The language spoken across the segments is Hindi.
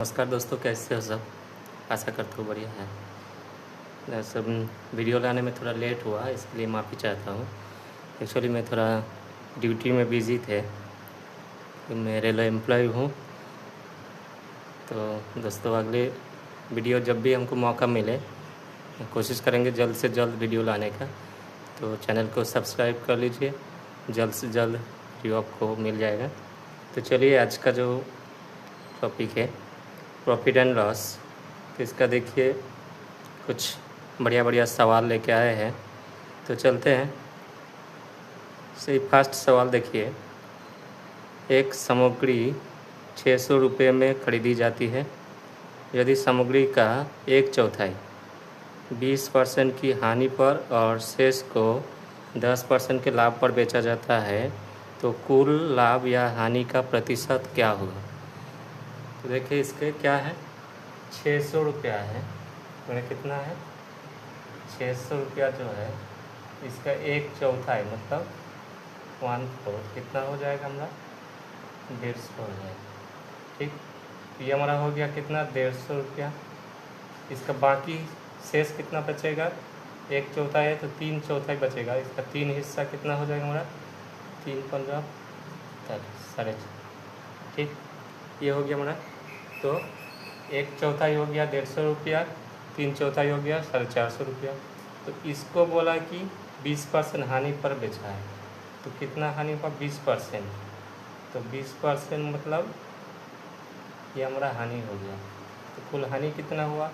नमस्कार दोस्तों, कैसे हो सब। आशा करता हूँ बढ़िया है। सब वीडियो लाने में थोड़ा लेट हुआ, इसलिए माफ़ी चाहता हूँ। एक्चुअली मैं थोड़ा ड्यूटी में बिज़ी थे। मैं रेलवे एम्प्लॉय हूँ। तो दोस्तों, अगले वीडियो जब भी हमको मौका मिले कोशिश करेंगे जल्द से जल्द वीडियो लाने का। तो चैनल को सब्सक्राइब कर लीजिए, जल्द से जल्द वीडियो आपको मिल जाएगा। तो चलिए, आज का जो टॉपिक है प्रॉफिट एंड लॉस, तो इसका देखिए कुछ बढ़िया बढ़िया सवाल लेके आए हैं। तो चलते हैं। सही, फर्स्ट सवाल देखिए, एक सामग्री 600 रुपये में खरीदी जाती है। यदि सामग्री का 1/4 20% की हानि पर और शेष को 10% के लाभ पर बेचा जाता है, तो कुल लाभ या हानि का प्रतिशत क्या होगा। तो देखिए, इसके क्या है, 600 रुपया है। मैंने कितना है, 600 रुपया जो है, इसका 1/4 मतलब 1/4 कितना हो जाएगा हमारा, 150 हो जाएगा। ठीक, ये हमारा हो गया कितना, 150 रुपया। इसका बाकी शेष कितना बचेगा, 1/4 है तो 3/4 बचेगा। इसका 3 हिस्सा कितना हो जाएगा हमारा, 3×15 40। ठीक, ये हो गया हमारा। तो 1/4 हो गया 150 रुपया, 3/4 हो गया 450 रुपया। तो इसको बोला कि 20% हानि पर बेचा है। तो कितना हानि पर, 20%। तो 20% मतलब ये हमारा हानि हो गया। तो कुल हानि कितना हुआ,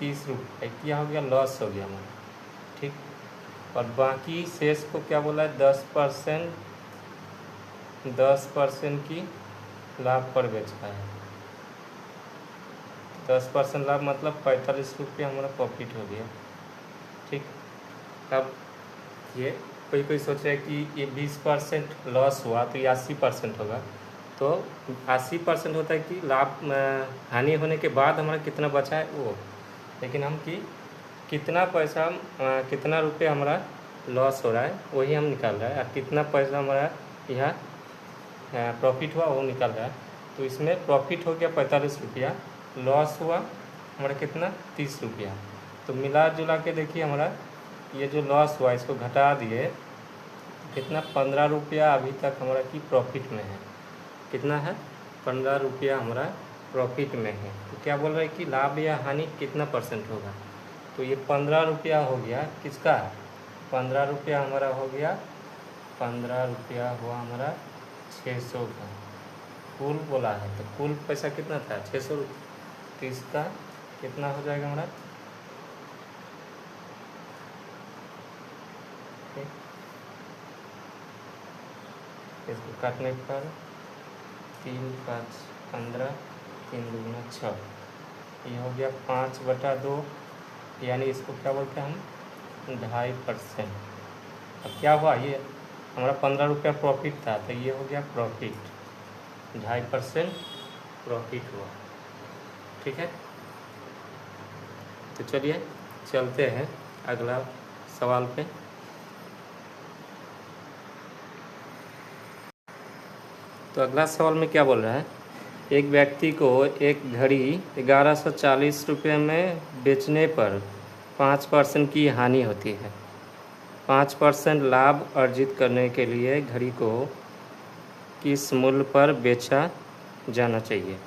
30 रुपये। क्या हो गया, लॉस हो गया हमारा। ठीक, और बाकी शेष को क्या बोला है, 10% की लाभ पर बेचा है। 10% लाभ मतलब 45 रुपये हमारा प्रॉफिट हो गया। ठीक, अब ये कोई सोचे कि ये 20% लॉस हुआ तो ये 80% होगा। तो 80% होता है कि लाभ हानि होने के बाद हमारा कितना बचा है वो, लेकिन हम कि कितना पैसा कितना रुपये हमारा लॉस हो रहा है वही हम निकाल रहा है, और कितना पैसा हमारा यहाँ प्रॉफिट हुआ वो निकाल रहा है। तो इसमें प्रॉफिट हो गया 45 रुपया, लॉस हुआ हमारा कितना, 30 रुपया। तो मिला जुला के देखिए, हमारा ये जो लॉस हुआ इसको घटा दिए, कितना, 15 रुपया अभी तक हमारा की प्रॉफिट में है। कितना है, 15 रुपया हमारा प्रॉफिट में है। तो क्या बोल रहे हैं कि लाभ या हानि कितना % होगा। तो ये 15 रुपया हो गया किसका, 15 रुपया हमारा हो गया, 15 रुपया हुआ हमारा 600 का कुल बोला है। तो कुल पैसा कितना था, 600 रुपये। तो इसका कितना हो जाएगा हमारा, इसको काटने पर 3 5 15 3 दूना 6, ये हो गया 5/2, यानी इसको क्या बोलते हैं हम, 2.5%। अब क्या हुआ, ये हमारा 15 रुपया प्रॉफिट था, तो ये हो गया प्रॉफिट, 2.5% प्रॉफिट हुआ। ठीक है, तो चलिए चलते हैं अगला सवाल पे। तो अगला सवाल में क्या बोल रहा है, एक व्यक्ति को एक घड़ी 1140 रुपये में बेचने पर 5% की हानि होती है। 5% लाभ अर्जित करने के लिए घड़ी को किस मूल्य पर बेचा जाना चाहिए।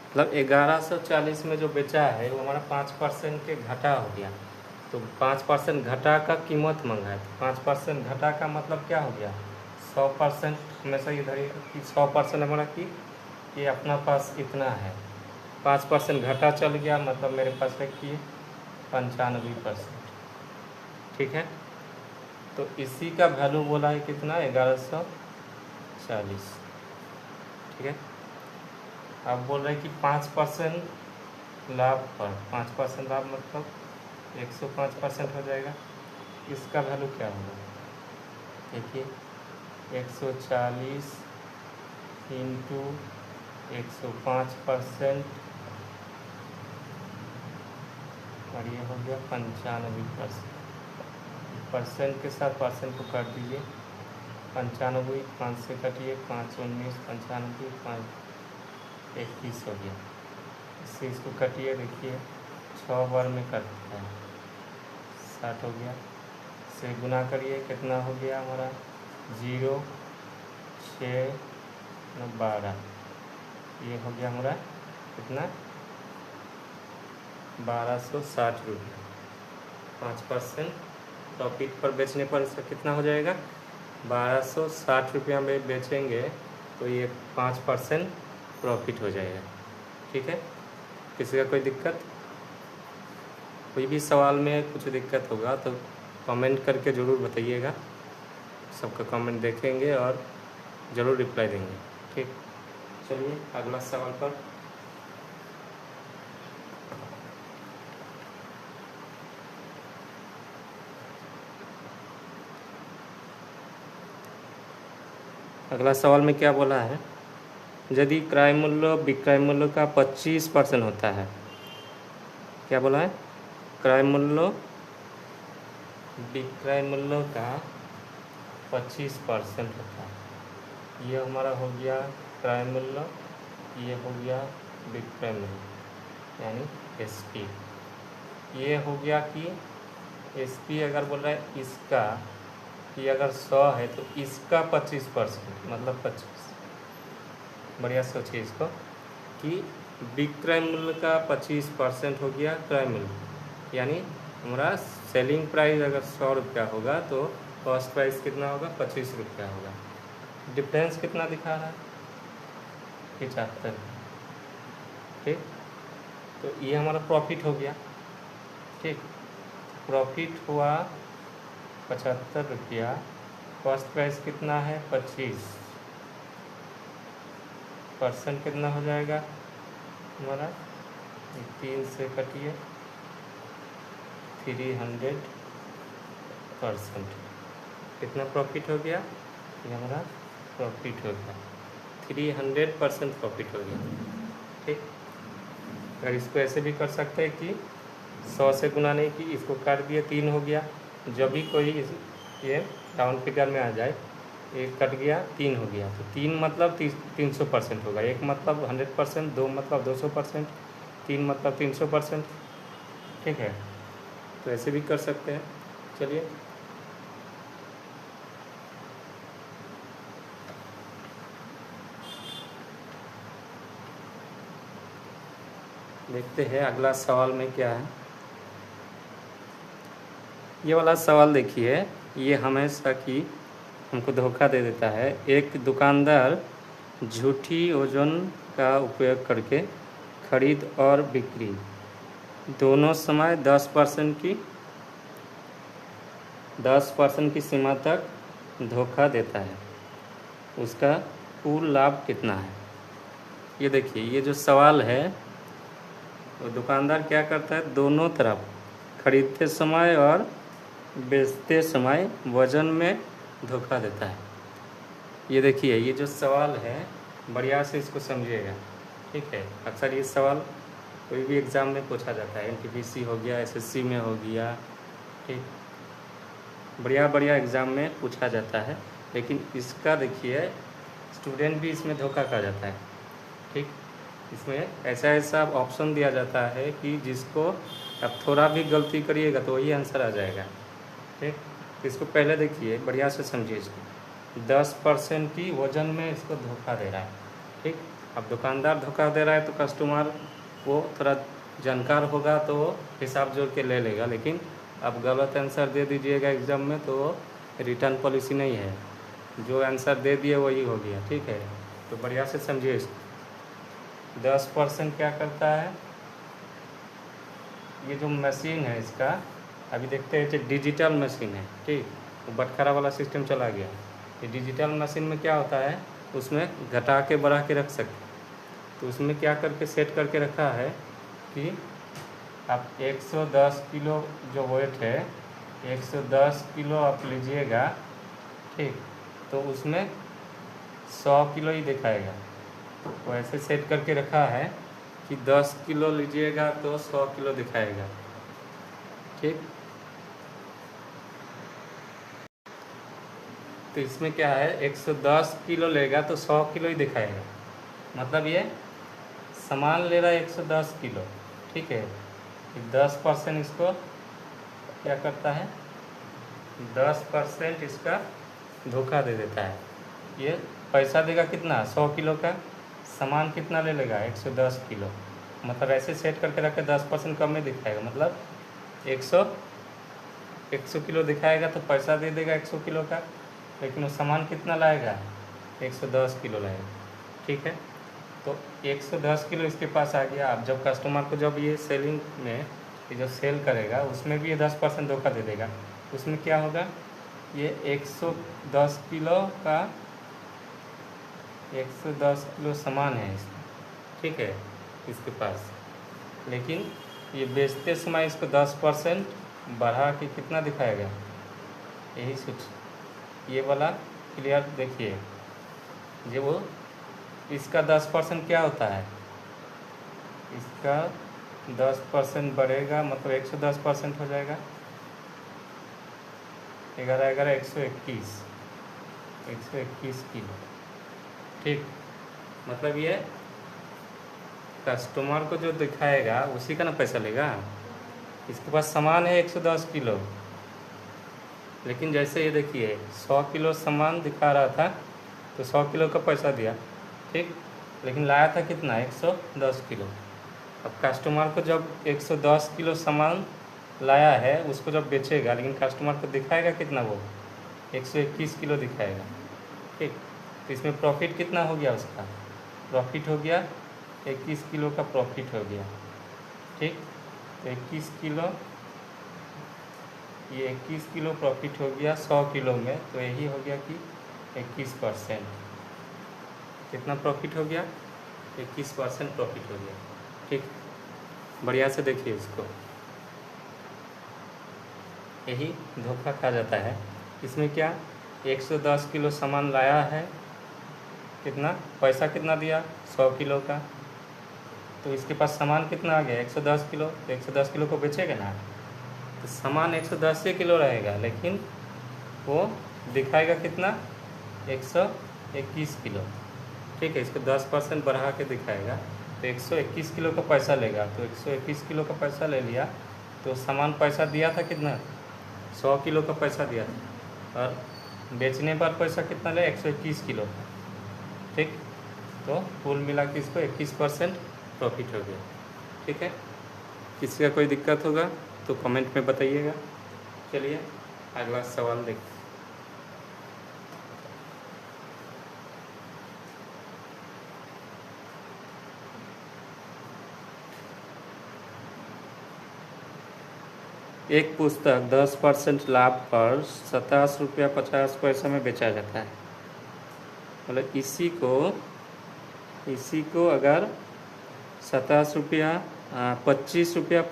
मतलब 1140 में जो बेचा है वो हमारा 5% के घटा हो गया। तो 5% घटा का कीमत मंगा है। 5% घटा का मतलब क्या हो गया, 100%। हमेशा ये धरिए कि 100% हमारा कि ये अपना पास इतना है, 5% घटा चल गया मतलब मेरे पास है कि 95%। ठीक है, तो इसी का वैल्यू बोला है कितना, 1140। ठीक है, अब बोल रहे हैं कि 5% लाभ पर, 5% लाभ मतलब 105% हो जाएगा। इसका वैल्यू क्या होगा, देखिए 140 इंटू 105%, और ये हो गया 95%। परसेंट के साथ परसेंट को काट दीजिए, 95 5 से कटिए, 5 19 95 5 21 हो गया। इससे इसको कटिए, देखिए 6 बार में कटता है, 60 हो गया। से गुना करिए, कितना हो गया हमारा 0 6 12, ये हो गया हमारा कितना 1260 रुपये। 5% प्रॉफिट पर बेचने पर इसका कितना हो जाएगा 1260 रुपया में बेचेंगे तो ये 5% प्रॉफिट हो जाएगा। ठीक है, किसी का कोई दिक्कत, कोई भी सवाल में कुछ दिक्कत होगा तो कमेंट करके ज़रूर बताइएगा, सबका कमेंट देखेंगे और ज़रूर रिप्लाई देंगे। ठीक, चलिए अगला सवाल पर। अगला सवाल में क्या बोला है, यदि क्रय मूल्य विक्रय मूल्य का 25% होता है, क्या बोला है, क्रय मूल्य विक्रय मूल्य का 25% होता है। ये हमारा हो गया क्रय मूल्य, ये हो गया विक्रय मूल्य यानी एसपी। ये हो गया कि एसपी अगर बोल रहा है इसका, कि अगर 100 है तो इसका 25% मतलब 25। बढ़िया सोचिए इसको कि विक्रय मूल्य का 25% हो गया क्रय मूल्य, यानी हमारा सेलिंग प्राइस अगर 100 रुपया होगा तो कॉस्ट प्राइस कितना होगा 25 रुपया होगा। डिफरेंस कितना दिखा रहा है 75। ठीक, तो ये हमारा प्रॉफिट हो गया। ठीक, प्रॉफिट हुआ 75 रुपया, कॉस्ट प्राइस कितना है 25%, कितना हो जाएगा हमारा 3 से कटिए 300%, कितना प्रॉफिट हो गया, ये हमारा प्रॉफिट हो गया 300% प्रॉफिट हो गया। ठीक, अगर इसको ऐसे भी कर सकते हैं कि 100 से गुना नहीं कि इसको काट दिए 3 हो गया, जब भी कोई ये राउंड फिगर में आ जाए, एक कट गया 3 हो गया तो 3 मतलब 300% होगा, 1 मतलब 100%, 2 मतलब 200%, 3 मतलब 300%। ठीक है, तो ऐसे भी कर सकते हैं। चलिए देखते हैं अगला सवाल में क्या है। ये वाला सवाल देखिए, ये हमेशा की हमको धोखा दे देता है। एक दुकानदार झूठी ओजन का उपयोग करके खरीद और बिक्री दोनों समय 10% की सीमा तक धोखा देता है, उसका कुल लाभ कितना है। ये देखिए, ये जो सवाल है तो दुकानदार क्या करता है, दोनों तरफ खरीदते समय और बेचते समय वजन में धोखा देता है। ये देखिए, ये जो सवाल है बढ़िया से इसको समझिएगा। ठीक है, अक्सर ये सवाल कोई भी एग्ज़ाम में पूछा जाता है, एनटीपीसी हो गया, एसएससी में हो गया। ठीक, बढ़िया एग्ज़ाम में पूछा जाता है, लेकिन इसका देखिए स्टूडेंट भी इसमें धोखा खा जाता है। ठीक, इसमें ऐसा ऑप्शन दिया जाता है कि जिसको अब थोड़ा भी गलती करिएगा तो वही आंसर आ जाएगा। ठीक, तो इसको पहले देखिए, बढ़िया से समझिए इसको। 10% की वजन में इसको धोखा दे रहा है। ठीक, अब दुकानदार धोखा दे रहा है तो कस्टमर वो थोड़ा जानकार होगा तो हिसाब जोड़ के ले लेगा, लेकिन अब गलत आंसर दे दीजिएगा एग्ज़ाम में तो रिटर्न पॉलिसी नहीं है, जो आंसर दे दिए वही हो गया। ठीक है, तो बढ़िया से समझिए इसको। 10% क्या करता है, ये जो मशीन है इसका अभी देखते हैं, जो डिजिटल मशीन है। ठीक, वो बटखरा वाला सिस्टम चला गया। ये डिजिटल मशीन में क्या होता है, उसमें घटा के बढ़ा के रख सकते, तो उसमें क्या करके सेट करके रखा है कि आप 110 किलो जो वेट है 110 किलो आप लीजिएगा। ठीक, तो उसमें 100 किलो ही दिखाएगा। वो ऐसे सेट करके रखा है कि 10 किलो लीजिएगा तो 100 किलो दिखाएगा। ठीक, तो इसमें क्या है, 110 किलो लेगा तो 100 किलो ही दिखाएगा, मतलब ये सामान ले रहा है 110 किलो, ठीक है। 10% इसको क्या करता है, 10% इसका धोखा दे देता है। ये पैसा देगा कितना, 100 किलो का, सामान कितना ले लेगा, 110 किलो। मतलब ऐसे सेट करके रखे 10% कम में दिखाएगा, मतलब 100 किलो दिखाएगा तो पैसा दे देगा 100 किलो का, लेकिन वो सामान कितना लाएगा, 110 किलो लाएगा, ठीक है। तो 110 किलो इसके पास आ गया। अब जब कस्टमर को जब ये सेलिंग में ये जो सेल करेगा उसमें भी ये 10% धोखा दे देगा। उसमें क्या होगा, ये 110 किलो का 110 किलो सामान है इसमें, ठीक है, इसके पास, लेकिन ये बेचते समय इसको 10% बढ़ा के कितना दिखाएगा, यही सोच, ये वाला क्लियर देखिए। जो वो इसका 10% क्या होता है, इसका 10% बढ़ेगा, मतलब 110% हो जाएगा, 11 121 किलो, ठीक। मतलब ये कस्टमर को जो दिखाएगा उसी का ना पैसा लेगा। इसके पास सामान है 110 किलो, लेकिन जैसे ये देखिए 100 किलो सामान दिखा रहा था तो 100 किलो का पैसा दिया, ठीक, लेकिन लाया था कितना, 110 किलो। अब कस्टमर को जब 110 किलो सामान लाया है उसको जब बेचेगा, लेकिन कस्टमर को दिखाएगा कितना, वो 121 किलो दिखाएगा, ठीक। तो इसमें प्रॉफिट कितना हो गया, उसका प्रॉफिट हो गया 21 किलो का प्रॉफिट हो गया, ठीक। तो 21 किलो, ये 21 किलो प्रॉफिट हो गया 100 किलो में, तो यही हो गया कि 21%। कितना प्रॉफिट हो गया, 21% प्रॉफिट हो गया, ठीक। बढ़िया से देखिए इसको, यही धोखा खा जाता है। इसमें क्या, 110 किलो सामान लाया है, कितना पैसा कितना दिया, 100 किलो का, तो इसके पास सामान कितना आ गया, 110 किलो, तो 110 किलो को बेचेगा ना, तो सामान 110 किलो रहेगा, लेकिन वो दिखाएगा कितना, 121 किलो, ठीक है। इसको 10% बढ़ा के दिखाएगा, तो 121 किलो का पैसा लेगा, तो 121 किलो का पैसा ले लिया, तो सामान पैसा दिया था कितना, 100 किलो का पैसा दिया था, और बेचने पर पैसा कितना ले, 121 किलो का, ठीक। तो कुल मिला के इसको 21% प्रॉफिट हो गया, ठीक है। किसी का कोई दिक्कत होगा तो कमेंट में बताइएगा। चलिए अगला सवाल देखते हैं। एक पुस्तक 10% लाभ पर 27 रुपया 50 पैसा में बेचा जाता है। मतलब इसी को अगर 27 रुपया 25 रुपया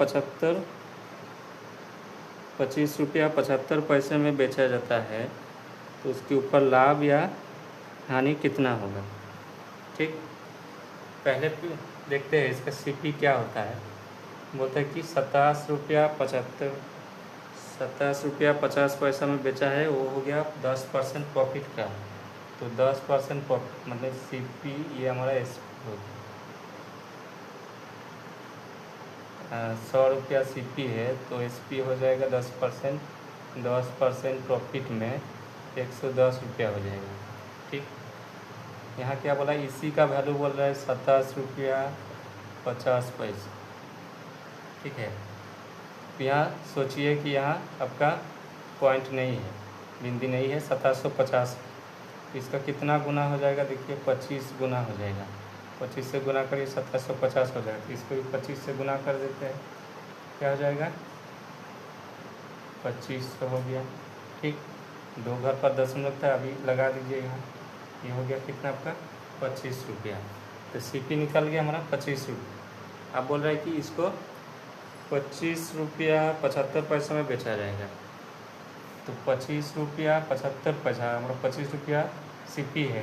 75 पैसे में बेचा जाता है, तो उसके ऊपर लाभ या हानि कितना होगा, ठीक। पहले देखते हैं इसका सीपी क्या होता है। बोलते हैं कि 27 रुपया 50 पैसा में बेचा है, वो हो गया 10% प्रॉफिट का, तो 10% प्रॉफिट मतलब सीपी, ये हमारा एस 100 रुपया सीपी है, तो एसपी हो जाएगा 10% प्रॉफिट में 110 रुपया हो जाएगा, ठीक। यहाँ क्या बोला, इसी का वैल्यू बोल रहा है 27 रुपया 50 पैसे, ठीक है। तो यहाँ सोचिए कि यहाँ आपका पॉइंट नहीं है, बिंदी नहीं है, 2750, इसका कितना गुना हो जाएगा, देखिए 25 गुना हो जाएगा, 25 से गुना करिए 2750 हो जाएगा, तो इसको भी 25 से गुना कर देते हैं, क्या हो जाएगा, 2500 हो गया, ठीक। 2 घर पर दशमलव था, अभी लगा दीजिए यहाँ, ये हो गया कितना आपका 25 रुपया। तो सीपी निकल गया हमारा 25 रुपया। आप बोल रहे हैं कि इसको 25 रुपया 75 पैसा में बेचा जाएगा, तो 25 रुपया 75 पैसा, हमारा 25 रुपया सीपी है,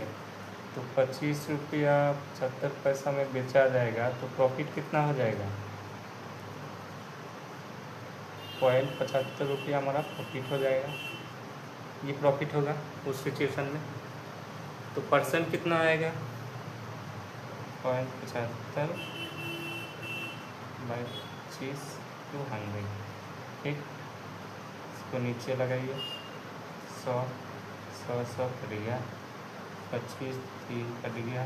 तो 25 रुपया 75 पैसा में बेचा जाएगा, तो प्रॉफिट कितना हो जाएगा, 0.75 रुपया हमारा प्रॉफिट हो जाएगा। ये प्रॉफिट होगा उस सिचुएशन में। तो परसेंट कितना आएगा, 0.75 बाई 25 टू 100, ठीक। इसको नीचे लगाइए, 100 100 100 कट गया, 25 3 कट गया,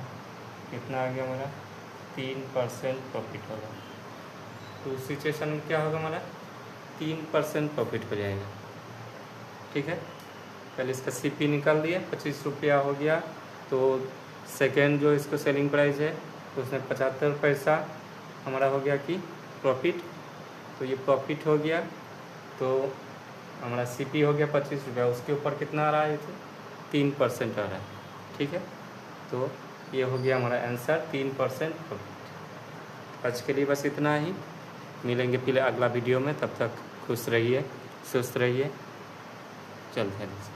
कितना आ गया हमारा 3% प्रॉफिट होगा। तो उस सिचुएशन में क्या होगा हमारा 3% प्रॉफिट हो जाएगा, ठीक है। पहले इसका CP निकाल दिए, 25 रुपया हो गया। तो सेकेंड जो इसको सेलिंग प्राइस है तो उसमें 75 पैसा हमारा हो गया कि प्रॉफिट। तो ये प्रॉफिट हो गया, तो हमारा CP हो गया 25 रुपया, उसके ऊपर कितना आ रहा है, 3% आ रहा है, ठीक है। तो ये हो गया हमारा आंसर 3% प्रॉफिट। आज के लिए बस इतना ही, मिलेंगे फिर अगला वीडियो में, तब तक खुश रहिए, स्वस्थ रहिए, चलते हैं।